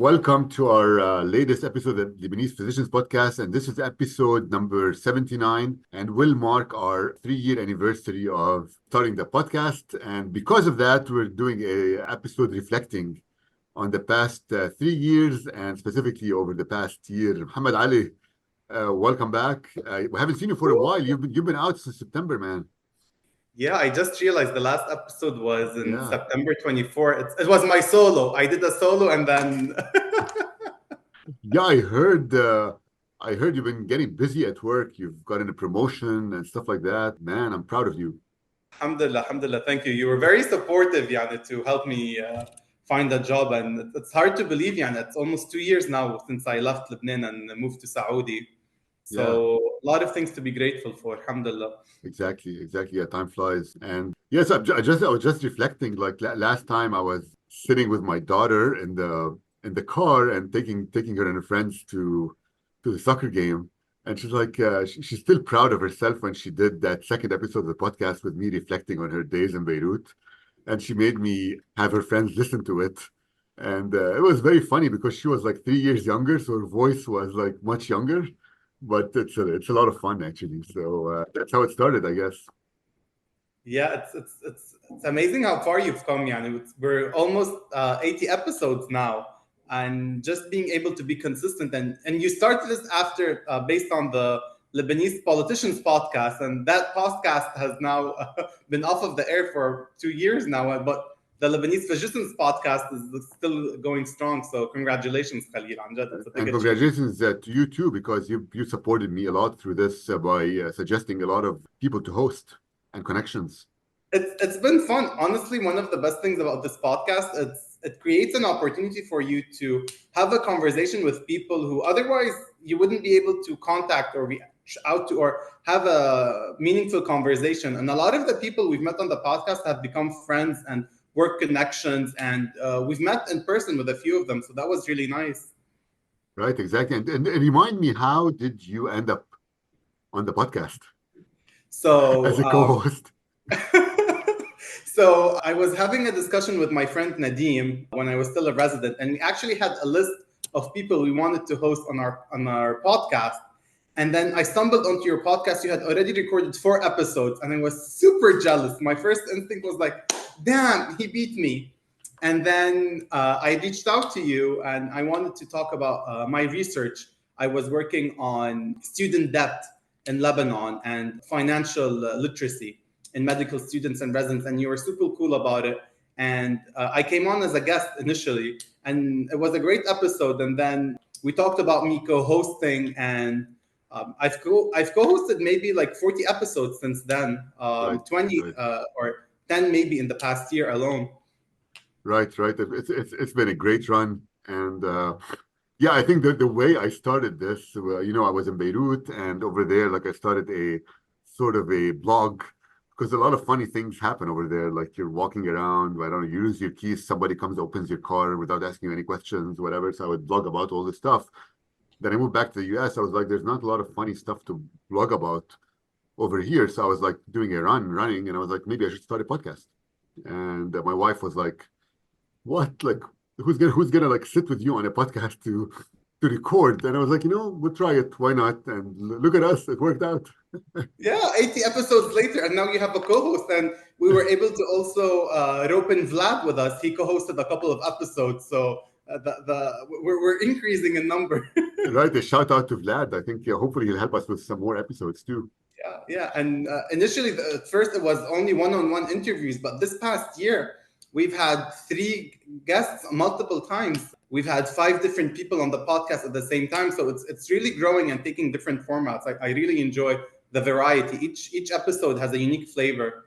Welcome to our latest episode of the Lebanese Physicians Podcast, and this is episode number 79, and will mark our 3-year anniversary of starting the podcast. And because of that, we're doing a episode reflecting on the past 3 years, and specifically over the past year. MohammadAli, welcome back. We haven't seen you for a while. You've been out since September, man. Yeah, I just realized the last episode was in Yeah. September 24. It was my solo. I did a solo and then Yeah, I heard you've been getting busy at work. You've gotten a promotion and stuff like that. Man, I'm proud of you. Alhamdulillah, thank you. You were very supportive, Yani, to help me find a job. And it's hard to believe, Yani, it's almost 2 years now since I left Lebanon and moved to Saudi. So a lot of things to be grateful for, alhamdulillah. Exactly. Yeah, time flies. And yes, I was just reflecting. Like last time, I was sitting with my daughter in the car and taking her and her friends to the soccer game. And she's like, she's still proud of herself when she did that second episode of the podcast with me reflecting on her days in Beirut. And she made me have her friends listen to it. And it was very funny because she was like 3 years younger, so her voice was like much younger. But it's a lot of fun, actually. So that's how it started, I guess. Yeah, it's amazing how far you've come, Yani. We're almost 80 episodes now. And just being able to be consistent. And you started this after, based on the Lebanese Politicians Podcast. And that podcast has now been off of the air for 2 years now. But the Lebanese Physicians Podcast is still going strong. So congratulations, Khalil. And congratulations to you too, because you supported me a lot through this by suggesting a lot of people to host and connections. It's been fun. Honestly, one of the best things about this podcast, it creates an opportunity for you to have a conversation with people who otherwise you wouldn't be able to contact or reach out to or have a meaningful conversation. And a lot of the people we've met on the podcast have become friends and work connections, and we've met in person with a few of them. So that was really nice. Right, exactly. And remind me, how did you end up on the podcast? So as a co-host? So I was having a discussion with my friend Nadeem when I was still a resident, and we actually had a list of people we wanted to host on our podcast. And then I stumbled onto your podcast. You had already recorded 4 episodes, and I was super jealous. My first instinct was like, damn, he beat me. And then I reached out to you, and I wanted to talk about my research. I was working on student debt in Lebanon and financial literacy in medical students and residents, and you were super cool about it. And I came on as a guest initially, and it was a great episode. And then we talked about me co-hosting, and I've co-hosted maybe like 40 episodes since then, 20 or 10 maybe in the past year alone. Right. It's been a great run, and yeah, I think the way I started this, I was in Beirut, and over there, like I started a sort of a blog. Because a lot of funny things happen over there, like you're walking around, I don't know, you lose your keys, somebody comes, opens your car without asking you any questions, whatever. So I would blog about all this stuff. Then I moved back to the US. I was like, there's not a lot of funny stuff to blog about over here. So I was like doing a running, and I was like, maybe I should start a podcast. And my wife was like, what? Like, who's gonna like sit with you on a podcast to record? And I was like, we'll try it. Why not? And look at us, it worked out. Yeah, 80 episodes later, and now you have a co-host, and we were able to also rope in Vlad with us. He co-hosted a couple of episodes, so we're increasing in number. Right, a shout out to Vlad. I think hopefully he'll help us with some more episodes too. Yeah. And initially, at first, it was only one-on-one interviews, but this past year, we've had 3 guests multiple times. We've had 5 different people on the podcast at the same time. So it's really growing and taking different formats. I really enjoy the variety. Each episode has a unique flavor.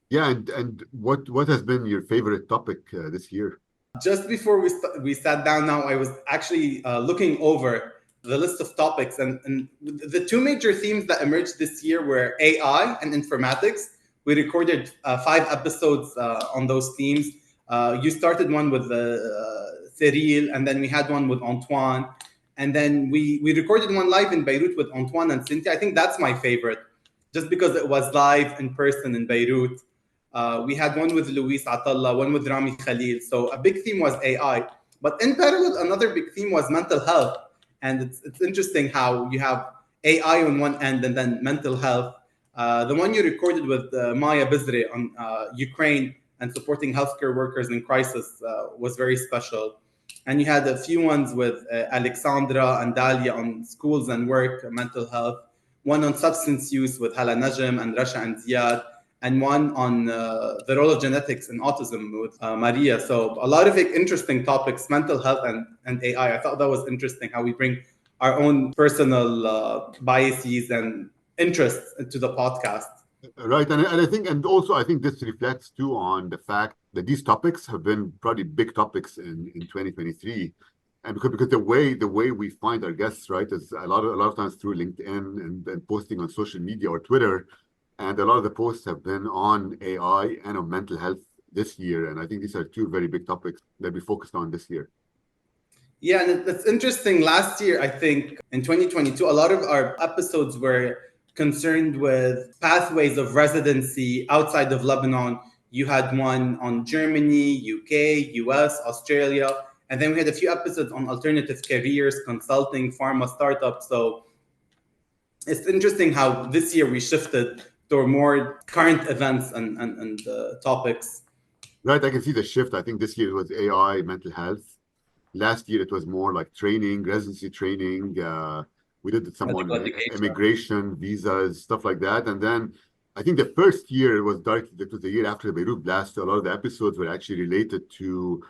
Yeah, and what has been your favorite topic this year? Just before we sat down now, I was actually looking over the list of topics. And the 2 major themes that emerged this year were AI and informatics. We recorded 5 episodes on those themes. You started one with Cyril, and then we had one with Antoine. And then we recorded one live in Beirut with Antoine and Cynthia. I think that's my favorite, just because it was live in person in Beirut. We had one with Luis Atallah, one with Rami Khalil. So a big theme was AI. But in parallel, another big theme was mental health. And it's interesting how you have AI on one end and then mental health. The one you recorded with Maya Bizre on Ukraine and supporting healthcare workers in crisis was very special. And you had a few ones with Alexandra and Dalia on schools and work, mental health. One on substance use with Hala Najm and Rasha and Ziad, and one on the role of genetics in autism with Maria. So a lot of interesting topics, mental health and AI. I thought that was interesting how we bring our own personal biases and interests into the podcast. Right, and I think, and also I think this reflects too on the fact that these topics have been probably big topics in 2023, and because the way we find our guests, right, is a lot of times through LinkedIn and posting on social media or Twitter, and a lot of the posts have been on AI and on mental health this year, and I think these are two very big topics that we focused on this year. Yeah, and it's interesting. Last year, I think in 2022, a lot of our episodes were concerned with pathways of residency outside of Lebanon. You had one on Germany, UK, US, Australia, and then we had a few episodes on alternative careers, consulting, pharma startups. So it's interesting how this year we shifted to more current events and topics. Right, I can see the shift. I think this year it was AI, mental health. Last year it was more like training, residency training. We did some on immigration, visas, stuff like that. And then I think the first year was the year after the Beirut blast. So a lot of the episodes were actually related to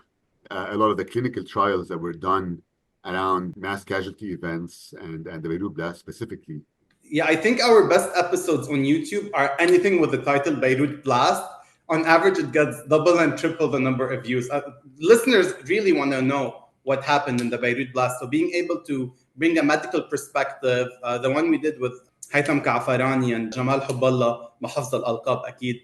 a lot of the clinical trials that were done around mass casualty events and the Beirut blast specifically. Yeah, I think our best episodes on YouTube are anything with the title Beirut blast. On average, it gets double and triple the number of views. Listeners really want to know what happened in the Beirut blast. So being able to bring a medical perspective, the one we did with Haytham Kaafarani and Jamal Hoballah, محافظ الألقاب أكيد.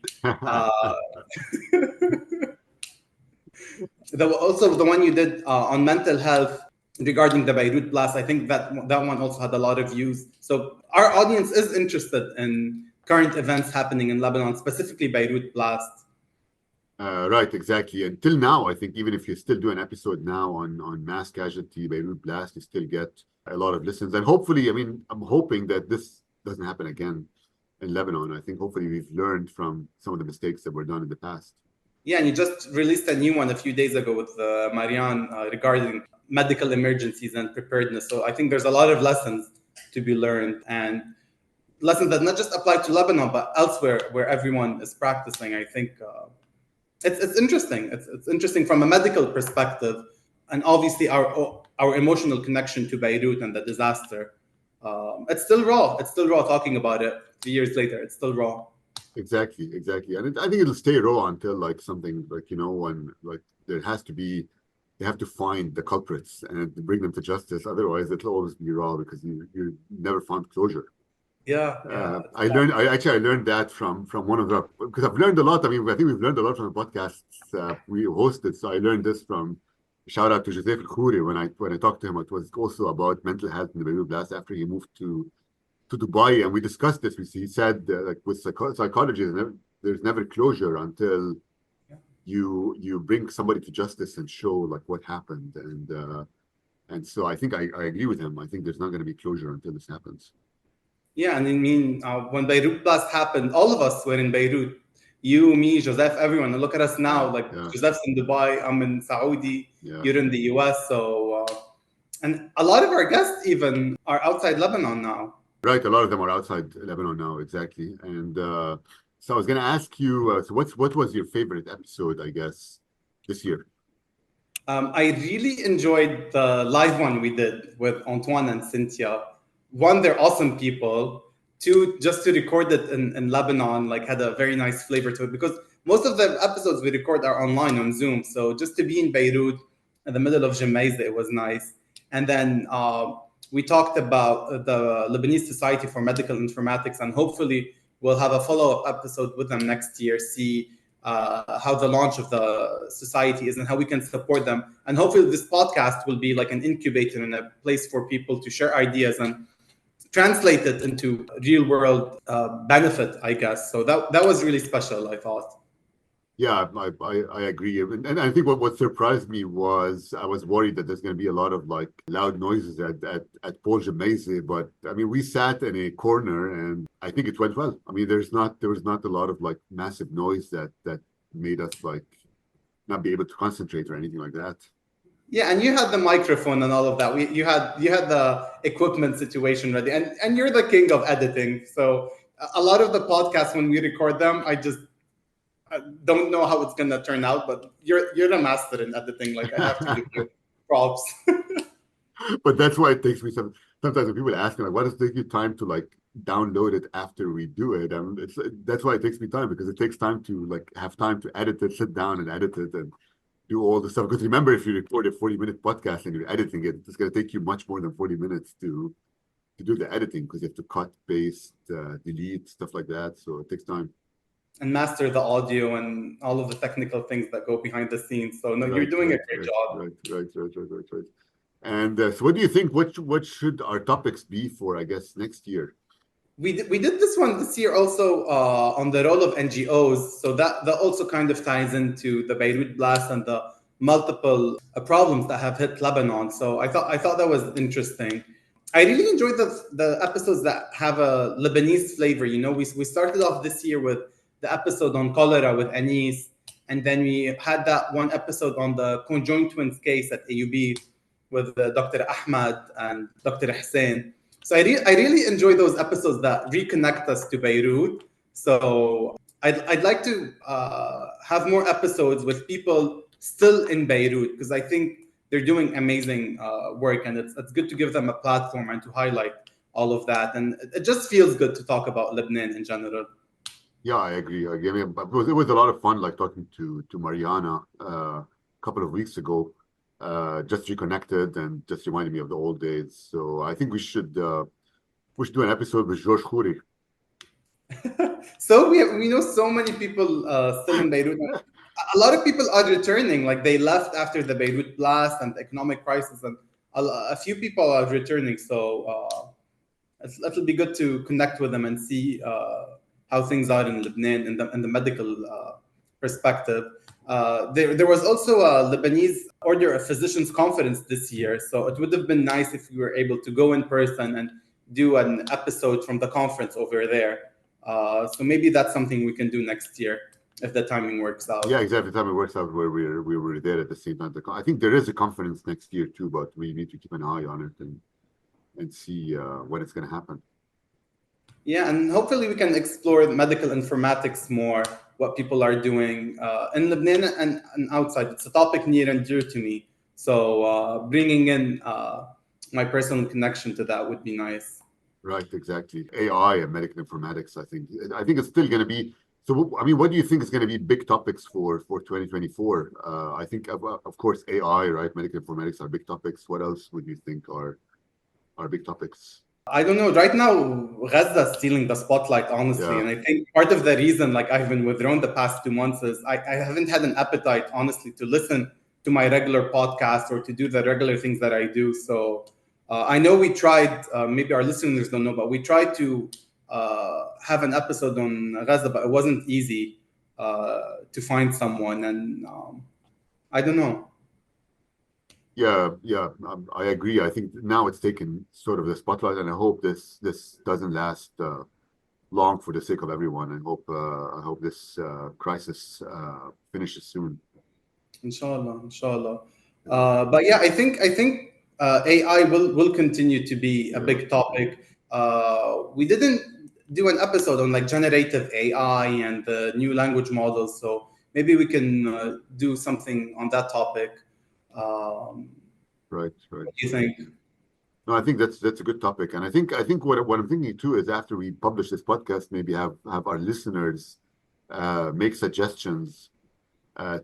Also the one you did on mental health regarding the Beirut blast, I think that one also had a lot of views. So our audience is interested in current events happening in Lebanon, specifically Beirut blast. Right, exactly. Until now, I think even if you still do an episode now on mass casualty, Beirut blast, you still get a lot of listens. And hopefully, I mean, I'm hoping that this doesn't happen again in Lebanon. I think hopefully we've learned from some of the mistakes that were done in the past. Yeah, and you just released a new one a few days ago with Marianne regarding medical emergencies and preparedness. So I think there's a lot of lessons to be learned, and lessons that not just apply to Lebanon, but elsewhere where everyone is practicing. I think it's interesting. It's interesting from a medical perspective, and obviously our emotional connection to Beirut and the disaster. It's still raw. It's still raw talking about it 3 years later. It's still raw. Exactly. And I think it'll stay raw until like something like, when like they have to find the culprits and bring them to justice. Otherwise, it'll always be raw because you never found closure. Yeah. I learned that from one of the, because I've learned a lot. I mean, I think we've learned a lot from the podcasts we hosted. So I learned this from, shout out to Joseph Al-Khouri when I talked to him. It was also about mental health in the Beirut blast after he moved to Dubai, and we discussed this. He said like with psychology, there's never closure until you bring somebody to justice and show like what happened. And so I think I agree with him. I think there's not going to be closure until this happens. Yeah, and I mean, when Beirut blast happened, all of us were in Beirut. You, me, Joseph, everyone. And look at us now. Joseph's in Dubai, I'm in Saudi, you're in the US. So, and a lot of our guests even are outside Lebanon now. Right, a lot of them are outside Lebanon now, exactly. And so I was going to ask you, so what was your favorite episode, I guess, this year? I really enjoyed the live one we did with Antoine and Cynthia. One, they're awesome people. Two, just to record it in Lebanon, like had a very nice flavor to it because most of the episodes we record are online on Zoom. So just to be in Beirut in the middle of Gemmayzeh, it was nice. And then we talked about the Lebanese Society for Medical Informatics, and hopefully we'll have a follow-up episode with them next year, see how the launch of the society is and how we can support them. And hopefully this podcast will be like an incubator and a place for people to share ideas and translate it into real-world benefit, I guess. So that was really special, I thought. Yeah, I agree. And I think what surprised me was I was worried that there's going to be a lot of like loud noises at Paul Gemmayzeh, but I mean, we sat in a corner and I think it went well. I mean, there was not a lot of like massive noise that made us like not be able to concentrate or anything like that. Yeah, and you had the microphone and all of that. You had the equipment situation ready, and you're the king of editing. So a lot of the podcasts when we record them, I just don't know how it's gonna turn out. But you're the master in editing. Like I have to give you props. But that's why it takes me sometimes when people ask me like, why does it take you time to like download it after we do it? And that's why it takes me time because it takes time to like have time to edit it, sit down and edit it and do all the stuff. Because remember, if you record a 40-minute podcast and you're editing it, it's going to take you much more than 40 minutes to do the editing because you have to cut, paste, delete, stuff like that. So it takes time. And master the audio and all of the technical things that go behind the scenes. So no, you're doing a great job. Right. And so what do you think? What should our topics be for, I guess, next year? We did this one this year also on the role of NGOs. So that also kind of ties into the Beirut blast and the multiple problems that have hit Lebanon. So I thought that was interesting. I really enjoyed the episodes that have a Lebanese flavor. You know, we started off this year with the episode on cholera with Anis, and then we had that one episode on the conjoined twins case at AUB with Dr. Ahmad and Dr. Hussein. So I really enjoy those episodes that reconnect us to Beirut. So I'd like to have more episodes with people still in Beirut because I think they're doing amazing work, and it's good to give them a platform and to highlight all of that. And it just feels good to talk about Lebanon in general. Yeah, I agree. I mean, it was a lot of fun, like talking to Mariana a couple of weeks ago. Just reconnected and just reminded me of the old days. So I think we should do an episode with George Khoury. So we know so many people still in Beirut. A lot of people are returning. Like they left after the Beirut blast and the economic crisis, and a few people are returning. So it'll be good to connect with them and see how things are in Lebanon in the medical perspective. There was also a Lebanese Order of Physicians conference this year, so it would have been nice if we were able to go in person and do an episode from the conference over there. So maybe that's something we can do next year if the timing works out. Yeah, exactly. The time it works out where we were there at the same time. I think there is a conference next year too, but we need to keep an eye on it and see when it's going to happen. Yeah, and hopefully we can explore medical informatics more, what people are doing in Lebanon and outside. It's a topic near and dear to me. So bringing in my personal connection to that would be nice. Right, exactly. AI and medical informatics, I think it's still going to be. So, I mean, what do you think is going to be big topics for 2024? I think, of course, AI, right? Medical informatics are big topics. What else would you think are big topics? I don't know. Right now, Gaza is stealing the spotlight, honestly. Yeah. And I think part of the reason, like I've been withdrawn the past 2 months, is I haven't had an appetite, honestly, to listen to my regular podcast or to do the regular things that I do. So I know we tried, maybe our listeners don't know, but we tried to have an episode on Gaza, but it wasn't easy to find someone. And I don't know. Yeah, I agree. I think now it's taken sort of the spotlight, and I hope this doesn't last long for the sake of everyone. I hope this crisis finishes soon. Inshallah. But yeah, I think AI will continue to be a big topic. We didn't do an episode on like generative AI and the new language models, so maybe we can do something on that topic. Right. What do you think? No, I think that's a good topic, and I think what I'm thinking too is after we publish this podcast, maybe have our listeners make suggestions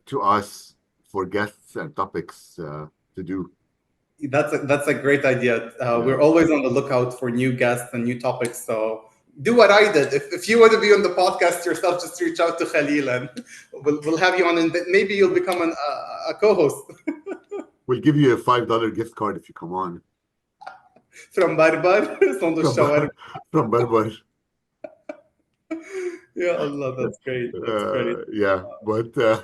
to us for guests and topics to do. That's a great idea. We're always on the lookout for new guests and new topics. So do what I did. If you want to be on the podcast yourself, just reach out to Khalil and we'll have you on, and maybe you'll become a co-host. We'll give you a $5 gift card if you come on. From Barbar, from Barbar. Yeah, Allah, that's great. That's great. Yeah, but uh,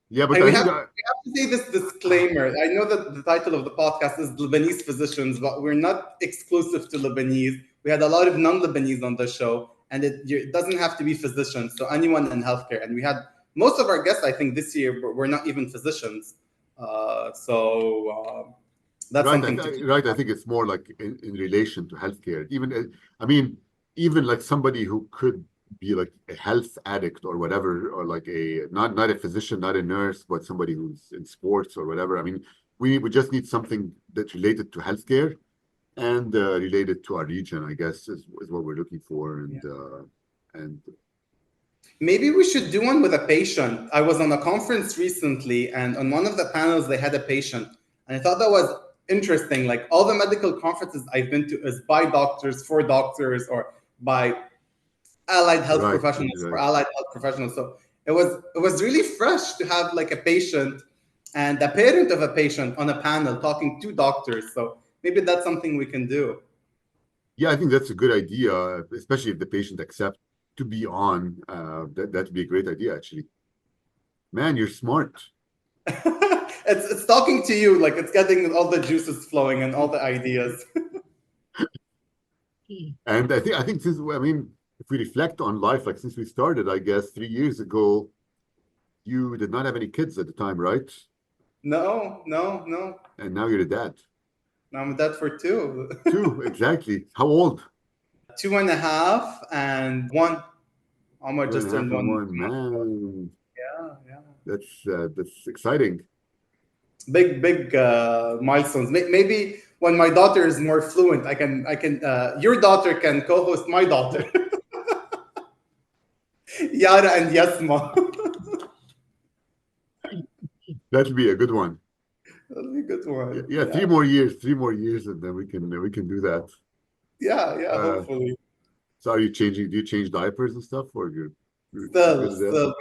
yeah, but And I we think have, that, we have to say this disclaimer. I know that the title of the podcast is Lebanese Physicians, but we're not exclusive to Lebanese. We had a lot of non-Lebanese on the show, and it doesn't have to be physicians. So anyone in healthcare, and we had most of our guests, I think, this year were not even physicians. That's right, something to keep. right. I think it's more like in relation to healthcare. Even, I mean, even like somebody who could be like a health addict or whatever, or like a not a physician, not a nurse, but somebody who's in sports or whatever. I mean, we just need something that's related to healthcare and related to our region, I guess, is what we're looking for. And Maybe we should do one with a patient. I was on a conference recently, and on one of the panels, they had a patient. And I thought that was interesting. Like all the medical conferences I've been to is by doctors, for doctors, or by allied health right, professionals for right. allied health professionals. So it was really fresh to have like a patient and a parent of a patient on a panel talking to doctors. So maybe that's something we can do. Yeah, I think that's a good idea, especially if the patient accepts to be on. That'd be a great idea, actually. Man, you're smart. It's talking to you, like it's getting all the juices flowing and all the ideas. And I think since I mean, if we reflect on life, like since we started, I guess 3 years ago, you did not have any kids at the time, right? No, no, no. And now you're a dad. I'm dead for two. Two, exactly. How old? 2.5 and one. Almost Two and just a half turned and one. one. Man, Yeah, yeah. that's exciting. Big milestones. Maybe when my daughter is more fluent, I can your daughter can co-host my daughter. Yara and Yasma. That'll be a good one. That'll be a good Yeah, one. yeah, Yeah, 3 more years, and then we can do that. yeah, Uh, hopefully. so are you changing? Do you change diapers and stuff, or you're Still, good at that? still,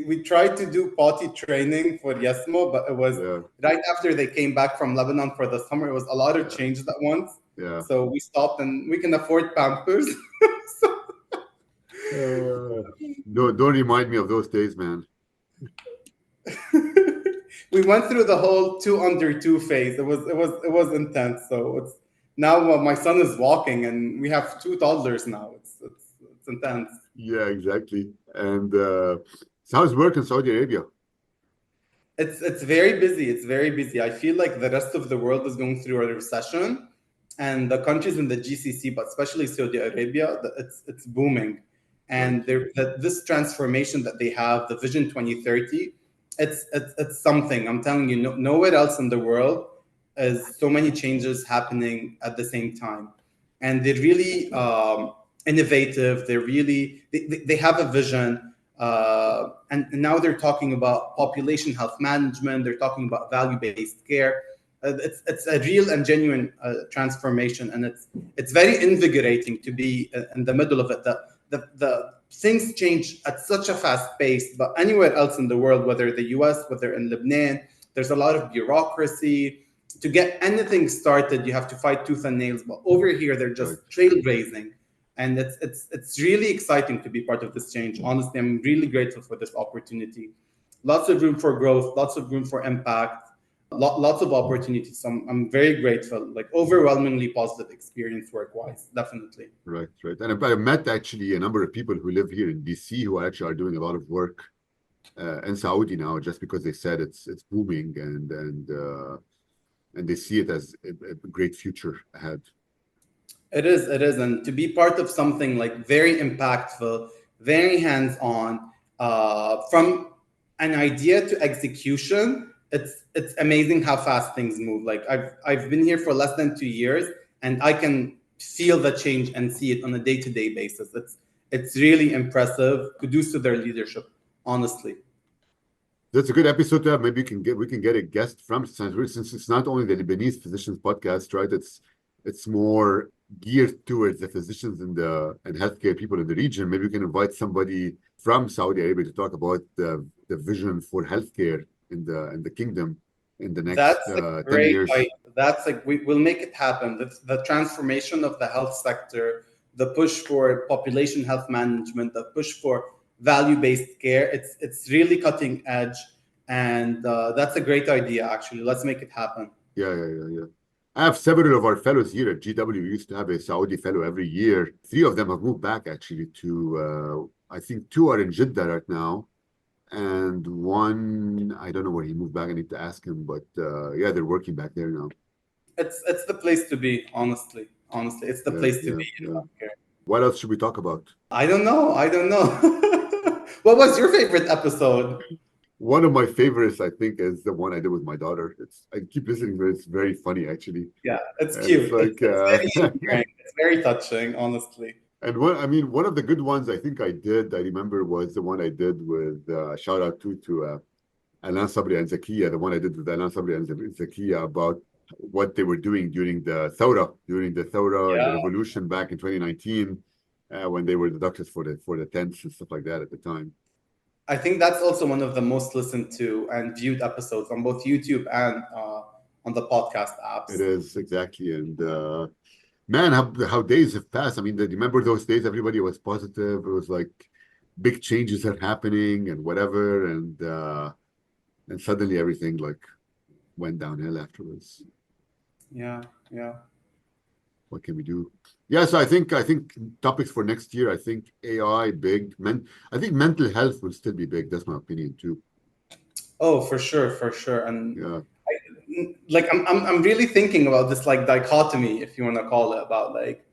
we tried to do potty training for Yasmo, but it was Yeah, right after they came back from Lebanon for the summer. It was a lot of yeah, changes at once. yeah. So we stopped, and we can afford Pampers. Don't remind me of those days, man. We went through the whole 2 under 2 phase. It was intense. So it's now my son is walking, and we have two toddlers now. It's intense. Yeah, exactly. And so how's work in Saudi Arabia? It's very busy. It's very busy. I feel like the rest of the world is going through a recession, and the countries in the GCC, but especially Saudi Arabia, it's booming. Right. And this transformation that they have, the Vision 2030, it's something. I'm telling you, nowhere else in the world is so many changes happening at the same time, and they're really innovative. They have a vision. And now they're talking about population health management. They're talking about value-based care. It's a real and genuine transformation, and it's very invigorating to be in the middle of it. The things change at such a fast pace, but anywhere else in the world, whether the US, whether in Lebanon, there's a lot of bureaucracy. To get anything started, you have to fight tooth and nails. But over here, they're Right. just trailblazing, and it's really exciting to be part of this change. Honestly, I'm really grateful for this opportunity. Lots of room for growth, lots of room for impact, lots of opportunities. So I'm very grateful, like overwhelmingly positive experience work-wise, definitely. Right, right. And I met actually a number of people who live here in DC who actually are doing a lot of work in Saudi now, just because they said it's booming and they see it as a great future ahead. It is, and to be part of something like very impactful, very hands-on, from an idea to execution. It's amazing how fast things move. Like I've been here for less than 2 years, and I can feel the change and see it on a day-to-day basis. It's really impressive. Kudos to their leadership, honestly. That's a good episode to have. Maybe we can get a guest from since it's not only the Lebanese Physicians Podcast, right? It's more geared towards the physicians and healthcare people in the region. Maybe we can invite somebody from Saudi Arabia to talk about the vision for healthcare in the kingdom in the next That's a 10 great years. idea. That's like we will make it happen. The transformation of the health sector the push for population health management, the push for value-based care. It's really cutting edge, and that's a great idea. Actually, let's make it happen. Yeah. I have several of our fellows here at GW. We used to have a Saudi fellow every year. Three of them have moved back actually to, I think two are in Jeddah right now. And one, I don't know where he moved back. I need to ask him, but yeah, they're working back there now. It's the place to be, honestly. Honestly, it's the place to be in Yeah. healthcare. What else should we talk about? I don't know. What was your favorite episode? One of my favorites, I think, is the one I did with my daughter. I keep listening to it. It's very funny, actually. Yeah, it's And cute. it's like, It's very endearing. It's very touching, honestly. and one of the good ones I think I remember was the one I did with, shout out to Alain, Sabri, and Zakia, the one I did with Alain, Sabri, and Zakia about what they were doing during the Thawra, and the Yeah, revolution back in 2019, when they were the doctors for the tents and stuff like that at the time. I think that's also one of the most listened to and viewed episodes on both YouTube and on the podcast apps. It is exactly, and man, how days have passed. I mean, remember those days? Everybody was positive. It was like big changes are happening and whatever, and suddenly everything like went downhill afterwards. Yeah. What can we do? Yeah, so I think topics for next year. I think AI big. I think mental health will still be big. That's my opinion too. Oh, for sure. And Yeah, like I'm really thinking about this like dichotomy, if you want to call it, about like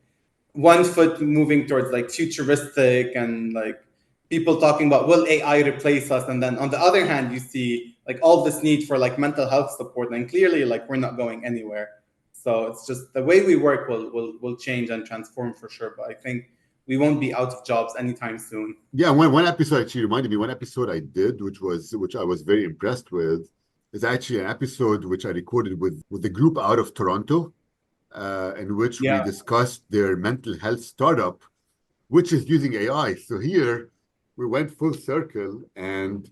one foot moving towards like futuristic and like people talking about will AI replace us, and then on the other hand you see like all this need for like mental health support, and clearly like we're not going anywhere. So it's just the way we work will change and transform for sure, but I think we won't be out of jobs anytime soon. yeah. One episode actually reminded me. One episode I did, which I was very impressed with, is actually an episode which I recorded with the group out of Toronto, in which we Yeah, discussed their mental health startup, which is using AI. So here we went full circle and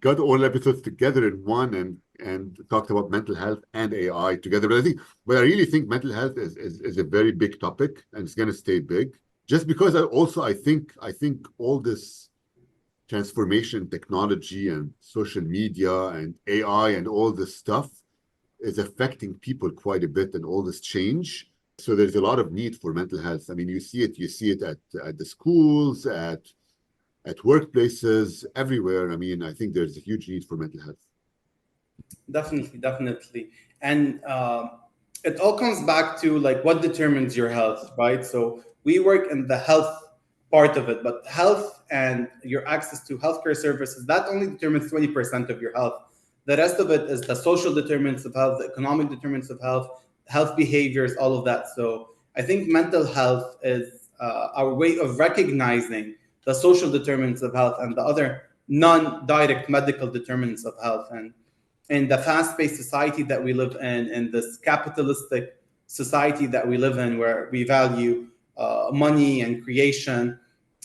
got all episodes together in one and talked about mental health and AI together. But I really think mental health is a very big topic and it's going to stay big. Just because I think all this transformation, technology and social media and AI and all this stuff is affecting people quite a bit and all this change. So there's a lot of need for mental health. I mean, you see it at the schools, at workplaces, everywhere. I mean, I think there's a huge need for mental health. definitely. And it all comes back to like what determines your health, right? So we work in the health part of it, but health and your access to healthcare services, that only determines 20% of your health. The rest of it is the social determinants of health, the economic determinants of health behaviors, all of that. So I think mental health is our way of recognizing the social determinants of health and the other non-direct medical determinants of health. And in the fast-paced society that we live in this capitalistic society that we live in, where we value money and creation,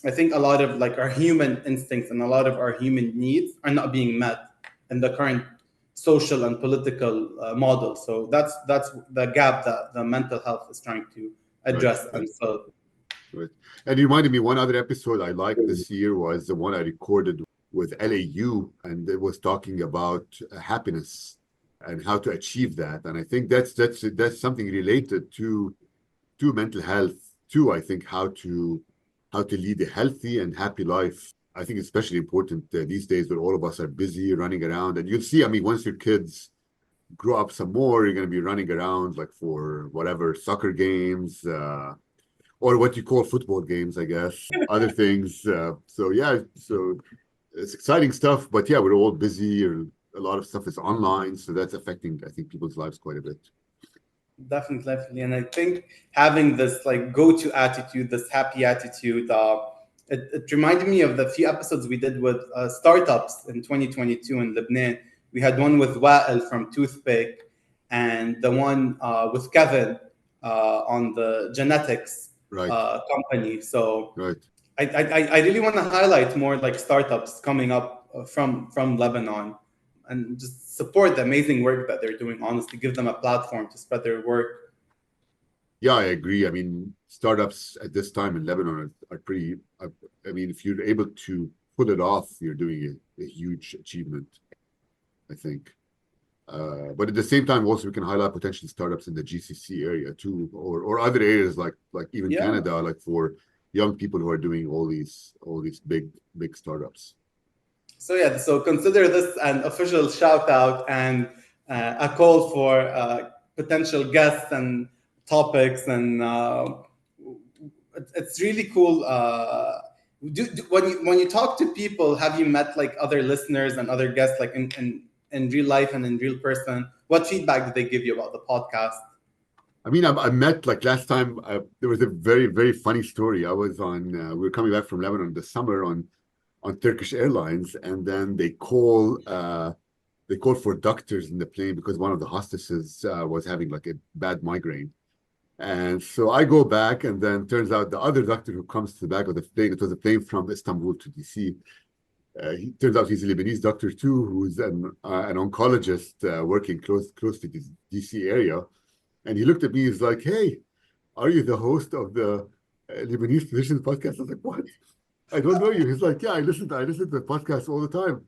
I think a lot of like our human instincts and a lot of our human needs are not being met in the current social and political model. So that's the gap that the mental health is trying to address Right. and fill. Right. And you reminded me, one other episode I liked this year was the one I recorded with LAU, and it was talking about happiness and how to achieve that. And I think that's something related to mental health too. I think how to lead a healthy and happy life. I think it's especially important these days where all of us are busy running around. And you'll see, I mean, once your kids grow up some more, you're going to be running around like for whatever, soccer games, or what you call football games, I guess, other things. So yeah, so it's exciting stuff, but yeah, we're all busy. Or a lot of stuff is online, so that's affecting, I think, people's lives quite a bit. Definitely. And I think having this like go-to attitude, this happy attitude, it reminded me of the few episodes we did with startups in 2022 in Lebanon. We had one with Wael from Toothpick and the one with Kevin on the genetics Right. company. So Right. I really want to highlight more like startups coming up from Lebanon and just support the amazing work that they're doing. Honestly, give them a platform to spread their work. Yeah, I agree. I mean, startups at this time in Lebanon are pretty. I mean, if you're able to pull it off, you're doing a huge achievement, I think. But at the same time, also we can highlight potential startups in the GCC area too, or other areas like even Yeah. Canada, like for young people who are doing all these big startups. So yeah, so consider this an official shout out and a call for potential guests and topics, and it's really cool. When you talk to people, have you met like other listeners and other guests, like in real life and in real person? What feedback did they give you about the podcast? I mean, I met like last time. There was a very funny story. I was on. We were coming back from Lebanon in the summer on Turkish Airlines, and then they call for doctors in the plane because one of the hostesses was having like a bad migraine. And so I go back, and then turns out the other doctor who comes to the back of the plane, it was a plane from Istanbul to DC. He turns out he's a Lebanese doctor too, who's an oncologist working close to the DC area. And he looked at me, he's like, "Hey, are you the host of the Lebanese Physicians Podcast?" I was like, "What? I don't know you." He's like, "Yeah, I listen to the podcast all the time."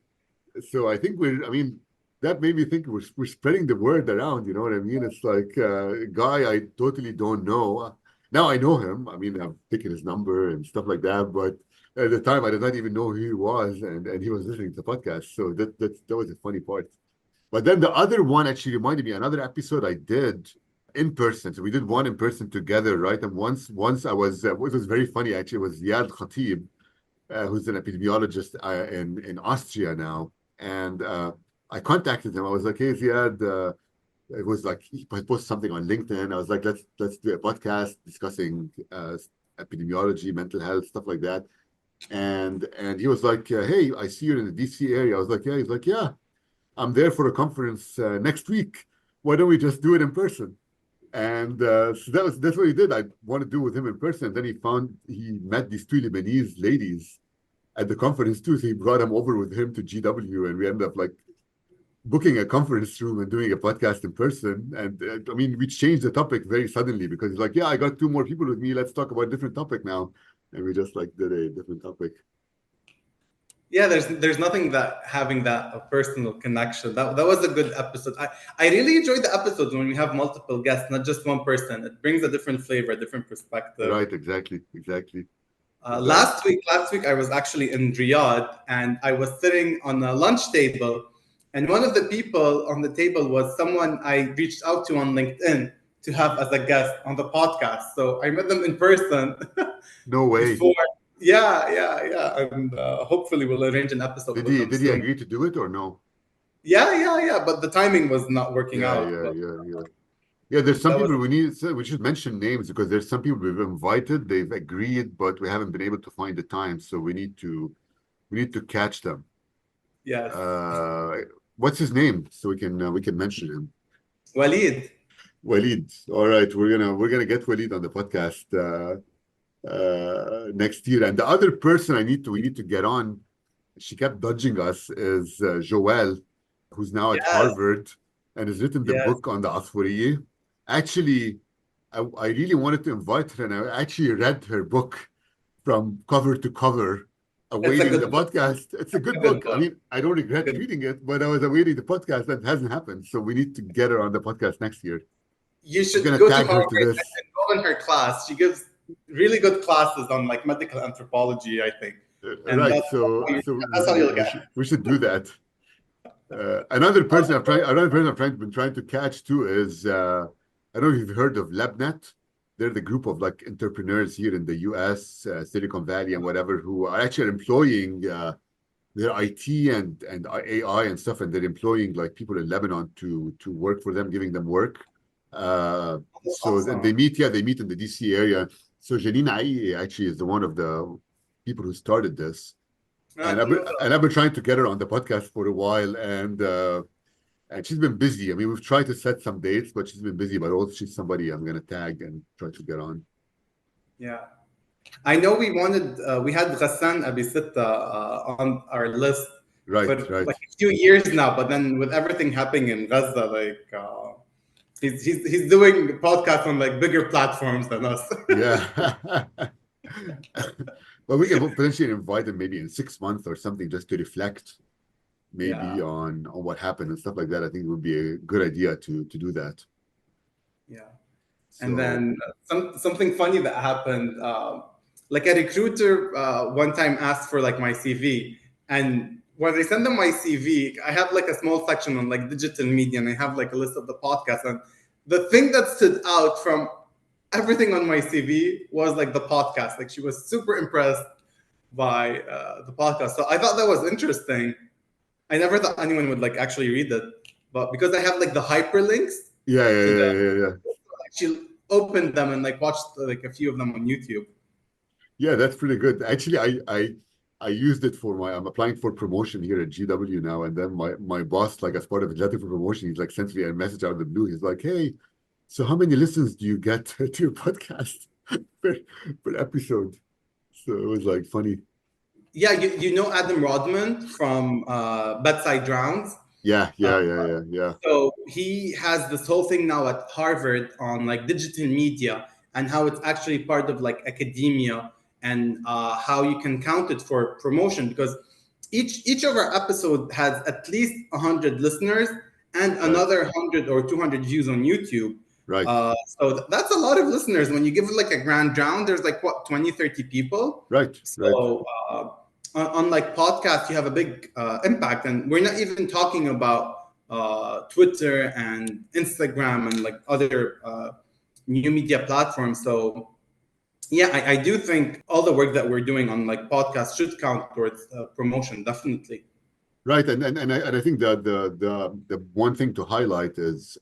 So I think I mean, that made me think we're spreading the word around, you know what I mean? It's like a guy I totally don't know. Now I know him. I mean, I've taken his number and stuff like that, but at the time I did not even know who he was, and he was listening to the podcast. So that was a funny part. But then the other one actually reminded me another episode I did in person. So we did one in person together, right? And once I was it was very funny actually. It was Ziad Khatib, who's an epidemiologist in Austria now, and I contacted him. I was like, "Hey, Ziad," it was like he posted something on LinkedIn. I was like, "Let's do a podcast discussing epidemiology, mental health, stuff like that." And he was like, "Hey, I see you're in the DC area." I was like, "Yeah." He's like, "Yeah, I'm there for a conference next week. Why don't we just do it in person?" And so that's what he did. I wanted to do with him in person. And then he met these two Lebanese ladies at the conference too. So he brought them over with him to GW, and we ended up like booking a conference room and doing a podcast in person. And I mean, we changed the topic very suddenly because he's like, "Yeah, I got two more people with me. Let's talk about a different topic now." And we just like did a different topic. Yeah, there's nothing that having that a personal connection. That was a good episode. I really enjoyed the episodes when we have multiple guests, not just one person. It brings a different flavor, a different perspective. Right, exactly. It does. Last week I was actually in Riyadh, and I was sitting on a lunch table, and one of the people on the table was someone I reached out to on LinkedIn to have as a guest on the podcast. So I met them in person No way. before. Yeah, and hopefully we'll arrange an episode Did with he them did he soon. agree to do it or no? Yeah. But the timing was not working Yeah, out. yeah, But yeah, yeah. Yeah, there's some that was people we should mention names because there's some people we've invited, they've agreed, but we haven't been able to find the time. So we need to catch them. yes, Uh, what's his name? So we can mention him. Walid. Walid. All right, we're gonna get Walid on the podcast next year. And the other person we need to get on, she kept dodging us, is Joelle, who's now at Yes, Harvard and has written the yes. book on the Asfuriye. Actually, I really wanted to invite her, and I actually read her book from cover to cover, It's a awaiting the good book. podcast. It's a A good good book. I book. mean, I don't regret Good. reading it, but I was awaiting the podcast. That hasn't happened. So we need to get her on the podcast next year. You I'm should gonna go to tag her Harvard to this. and enroll in her class. She gives really good classes on like medical anthropology, I think, and Right. that's So how you, so that's how you'll we get. should we should do that. Another person I've been trying to catch too is I don't know if you've heard of LabNet. They're the group of like entrepreneurs here in the US, Silicon Valley and whatever, who are actually employing their IT and AI and stuff, and they're employing like people in Lebanon to work for them, giving them work. So then Awesome. they meet in the DC area. So Jeanine Akiki actually is the one of the people who started this, No, I and don't know that. I've been trying to get her on the podcast for a while, and she's been busy. I mean, we've tried to set some dates, but she's been busy. But also, she's somebody I'm going to tag and try to get on. Yeah. I know we had Ghassan Abi on our list for Right, right. like a few years now, but then with everything happening in Gaza, like He's doing podcasts on like bigger platforms than us. Yeah. But we can potentially invite him maybe in 6 months or something just to reflect maybe Yeah. on what happened and stuff like that. I think it would be a good idea to do that. Yeah. And So then something funny that happened, like a recruiter one time asked for like my CV, and when I send them my CV, I have like a small section on like digital media, and I have like a list of the podcasts. And the thing that stood out from everything on my CV was like the podcast. Like she was super impressed by the podcast, so I thought that was interesting. I never thought anyone would like actually read it, but because I have like the hyperlinks yeah, yeah, to the yeah, yeah, yeah. actually opened them and like watched like a few of them on YouTube. Yeah, that's pretty good. Actually, I used it for I'm applying for promotion here at GW now, and then my boss, like as part of his letter for promotion, he's like sent me a message out of the blue. He's like, "Hey, so how many listens do you get to your podcast per, per episode?" So it was like funny. Yeah, you know Adam Rodman from Bedside Rounds. Yeah, Uh, yeah, yeah, yeah, yeah. so he has this whole thing now at Harvard on like digital media and how it's actually part of like academia and how you can count it for promotion because each of our episode has at least 100 listeners and Right, another 100 or 200 views on YouTube. right, So that's a lot of listeners. When you give it like a grand round, there's like what 20, 30 people. right, right. So on like podcasts, you have a big impact, and we're not even talking about Twitter and Instagram and like other new media platforms. So yeah, I do think all the work that we're doing on like podcasts should count towards promotion, definitely. Right, and I think that the one thing to highlight is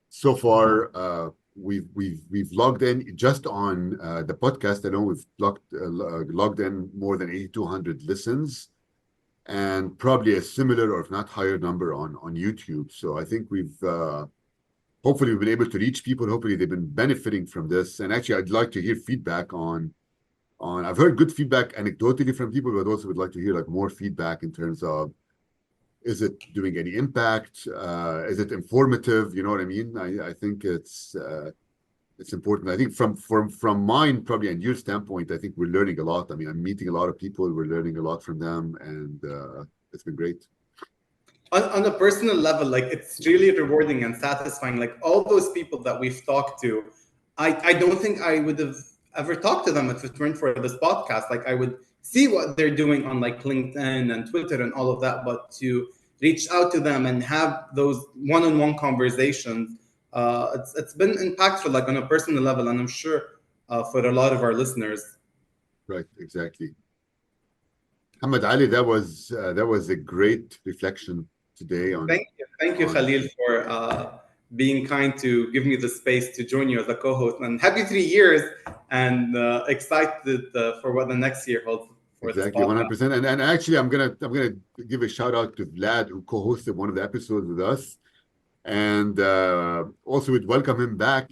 so far we've logged in just on the podcast alone. We've logged in more than 8,200 listens, and probably a similar or if not higher number on YouTube. So I think we've hopefully we've been able to reach people. Hopefully they've been benefiting from this. And actually, I'd like to hear feedback on. I've heard good feedback anecdotally from people, but also would like to hear like more feedback in terms of is it doing any impact? Is it informative? You know what I mean? I think it's important. I think from mine probably and your standpoint, I think we're learning a lot. I mean, I'm meeting a lot of people. We're learning a lot from them, and it's been great. On a personal level, like it's really rewarding and satisfying. Like all those people that we've talked to, I don't think I would have ever talked to them if it weren't for this podcast. Like I would see what they're doing on like LinkedIn and Twitter and all of that, but to reach out to them and have those one-on-one conversations, it's been impactful, like on a personal level, and I'm sure for a lot of our listeners. Right, exactly. Muhammad Ali, that was a great reflection today Thank you, on Khalil, for being kind to give me the space to join you as a co-host. And happy 3 years, and excited for what the next year holds for this exactly podcast. 100%. And actually, I'm gonna give a shout out to Vlad who co-hosted one of the episodes with us, and also would welcome him back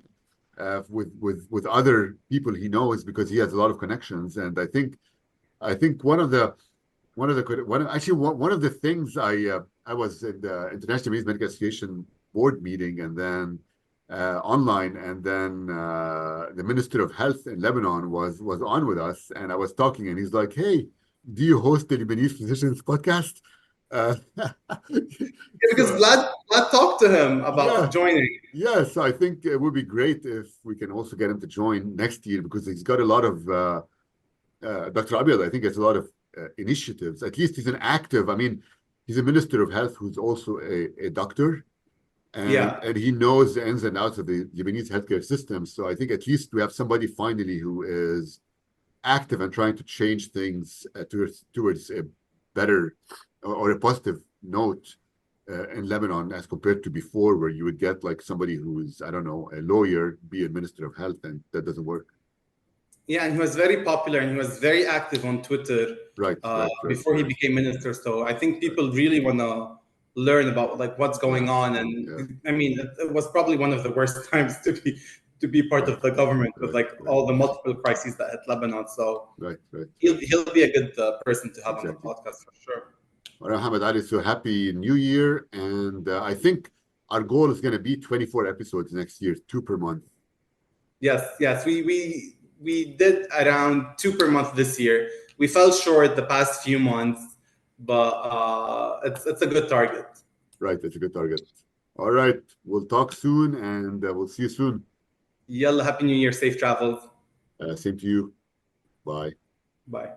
with other people he knows because he has a lot of connections. And I think one of the things I was in the International Women's Medical Association board meeting and then online, and then the Minister of Health in Lebanon was on with us, and I was talking, and he's like, "Hey, do you host the Lebanese Physicians Podcast?" Uh, Yeah, because so Vlad talked to him about yeah, joining. yeah. So I think it would be great if we can also get him to join next year because he's got a lot of Dr. Abiel, I think, has a lot of initiatives. At least he's an active. I mean, he's a minister of health who's also a doctor, and Yeah. he knows the ins and outs of the Lebanese healthcare system. So I think at least we have somebody finally who is active and trying to change things towards a better or a positive note in Lebanon as compared to before, where you would get like somebody who is, I don't know, a lawyer, be a minister of health, and that doesn't work. Yeah, and he was very popular and he was very active on Twitter Right, right, right, before he right, became minister. So I think right, people really want to learn about like what's going yes, on. yeah, And I mean, it was probably one of the worst times to be part right, of the government with right, like right, all the multiple crises that hit Lebanon. So right, right. he'll be a good person to have on the Exactly. podcast for sure. Well, Muhammad Ali, so happy New Year. And I think our goal is going to be 24 episodes next year, 2 per month. Yes. We did around 2 per month this year. We fell short the past few months, but it's a good target. Right, that's a good target. All right, we'll talk soon, and we'll see you soon. Yalla, Happy New Year, safe travels. Same to you. Bye. Bye.